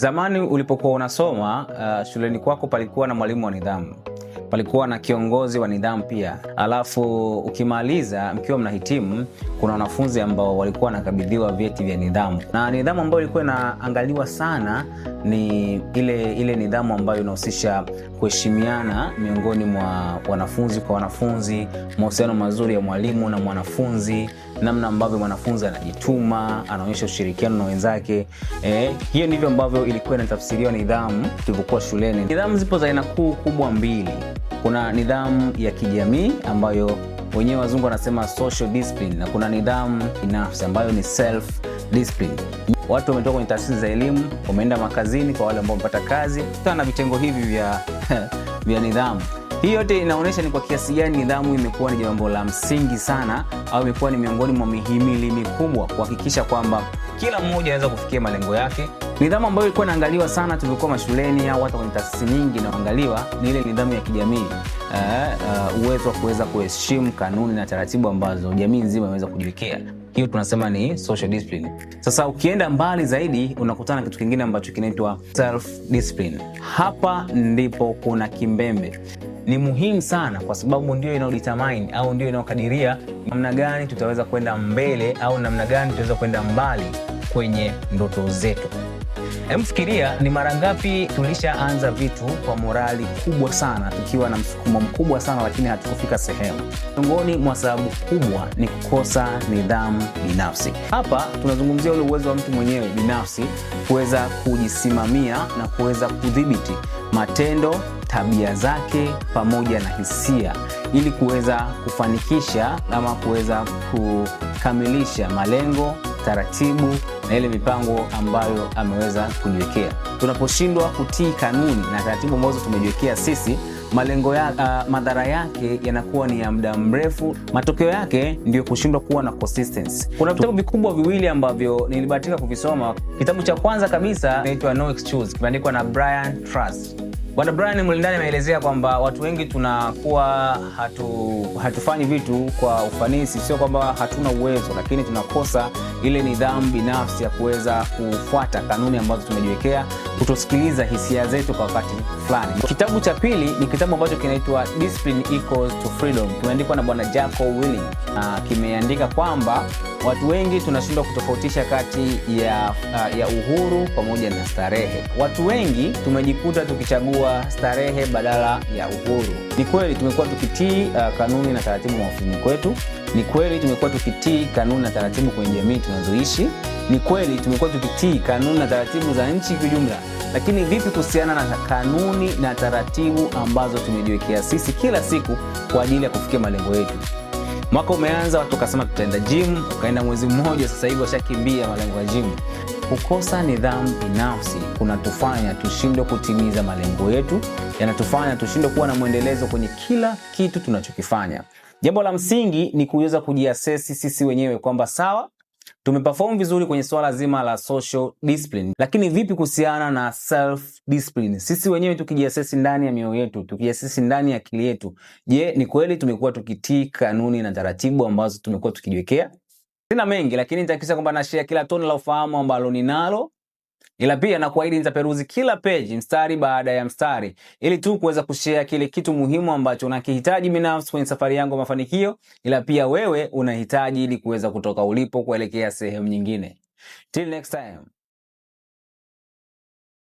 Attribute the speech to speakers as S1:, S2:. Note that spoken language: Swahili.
S1: Zamani ulipokuwa unasoma shuleni kwako palikuwa na mwalimu wa nidhamu, palikuwa na kiongozi wa nidhamu pia. Alafu ukimaliza mkiwa mnahitimu, kuna wanafunzi ambao walikuwa nakabidhiwa vyeti vya nidhamu. Na nidhamu ambayo ilikuwa inaangaliwa sana ni ile nidhamu ambayo inahusisha kuheshimiana miongoni mwa wanafunzi kwa wanafunzi, mahusiano mazuri ya mwalimu na mwanafunzi, namna ambavyo mwanafunzi anajituma, anaonyesha ushirikiano na wenzake. Hiyo ndivyo ambavyo ilikuwa inatafsiriwa nidhamu tulipokuwa shuleni. Nidhamu zipo za aina kubwa mbili. Kuna nidhamu ya kijamii ambayo wenyewe wazungu wanasema social discipline, na kuna nidhamu binafsi ambayo ni self discipline. Watu wametoka kwenye taasisi za elimu, wameenda makazini, kwa wale ambao wamepata kazi, na vitengo hivi vya nidhamu. Hii yote inaonyesha ni kwa kiasi gani nidhamu imekuwa ni jambo la msingi sana, au imekuwa ni miongoni mwa mihimili mikubwa kuhakikisha kwamba kila mmoja anaweza kufikia malengo yake. Nidhamu ambayo ilikuwa inaangaliwa sana tulikuwa mashuleni au hata kwenye taasisi nyingi inaangaliwa ni ile nidhamu ya kijamii. Uwezo wa kuweza kuheshimu kanuni na taratibu ambazo jamii nzima imeweza kujiwekea. Hiyo tunasema ni social discipline. Sasa ukienda mbali zaidi unakutana kitu kingine ambacho kinaitwa self discipline. Hapa ndipo kuna kimbembe. Ni muhimu sana kwa sababu ndio inaodetermine au ndio inaokadiria namna gani tutaweza kwenda mbele au namna gani tutaweza kwenda mbali kwenye ndoto zetu. Fikiria ni mara ngapi tulishaanza vitu kwa morali kubwa sana, tukiwa na msukumo mkubwa sana, lakini hatukufika sehemu. Miongoni mwa sababu kubwa ni kukosa nidhamu binafsi. Hapa tunazungumzia ule uwezo wa mtu mwenyewe binafsi kuweza kujisimamia na kuweza kudhibiti matendo, tabia zake pamoja na hisia, ili kuweza kufanikisha ama kuweza kukamilisha malengo, taratibu na ile mipango ambayo ameweza kujiwekea. Tunaposhindwa kutii kanuni na taratibu ambazo tumejiwekea sisi, madhara yake yanakuwa ni ya muda mrefu. Matokeo yake ndio kushindwa kuwa na consistency. Kuna vitabu vikubwa viwili ambavyo nilibahatika kuvisoma. Kitabu cha kwanza kabisa kinaitwa No Excuse, kimeandikwa na Brian Tracy. Bwana Brian Mulindani ameelezea kwamba watu wengi tunakuwa hatufanyi vitu kwa ufanisi, sio kwamba hatuna uwezo, lakini tunakosa ile nidhamu binafsi ya kuweza kufuata kanuni ambazo tumejiwekea, kutosikiliza hisia zetu kwa wakati fulani. Kitabu cha pili ni kitabu ambacho kinaitwa Discipline Equals to Freedom, kimeandikwa na Bwana Jocko Willink. Kimeandika kwamba watu wengi tunashindwa kutofautisha kati ya uhuru pamoja na starehe. Watu wengi tumejikuta tukichagua starehe badala ya uhuru. Ni kweli tumekuwa tukitii kanuni na taratibu maofisini kwetu. Ni kweli tumekuwa tukitii kanuni na taratibu kwenye jamii tunazoishi. Ni kweli tumekuwa tukitii kanuni na taratibu za nchi kwa jumla. Lakini vipi kuhusiana na kanuni na taratibu ambazo tumejiwekea sisi kila siku kwa ajili ya kufikia malengo yetu? Mwaka umeanza, watu wakasema tutaenda gym, ukaenda mwezi mmoja, sasa hivi washakimbia malengo ya gym. Kukosa nidhamu binafsi kunatufanya tushindwe kutimiza malengo yetu, yanatufanya tushindwe kuwa na mwendelezo kwenye kila kitu tunachokifanya. Jambo la msingi ni kuweza kujiassess sisi wenyewe kwamba sawa, tumeperform vizuri kwenye swala zima la social discipline, lakini vipi kuhusiana na self discipline? Sisi wenyewe tukijiassess ndani ya mioyo yetu, tukijiassess ndani ya akili yetu, je, ni kweli tumekuwa tukitii kanuni na taratibu ambazo tumekuwa tukijiwekea? Sina mengi, lakini nitahakikisha kwamba na share kila tone la ufahamu ambalo ninalo, ila pia na kuahidi nitaperuzi kila page mstari baada ya mstari, ili tu kuweza kushare kile kitu muhimu ambacho unakihitaji binafsi kwenye safari yangu ya mafanikio, ila pia wewe unahitaji ili kuweza kutoka ulipo kuelekea sehemu nyingine. Till next time.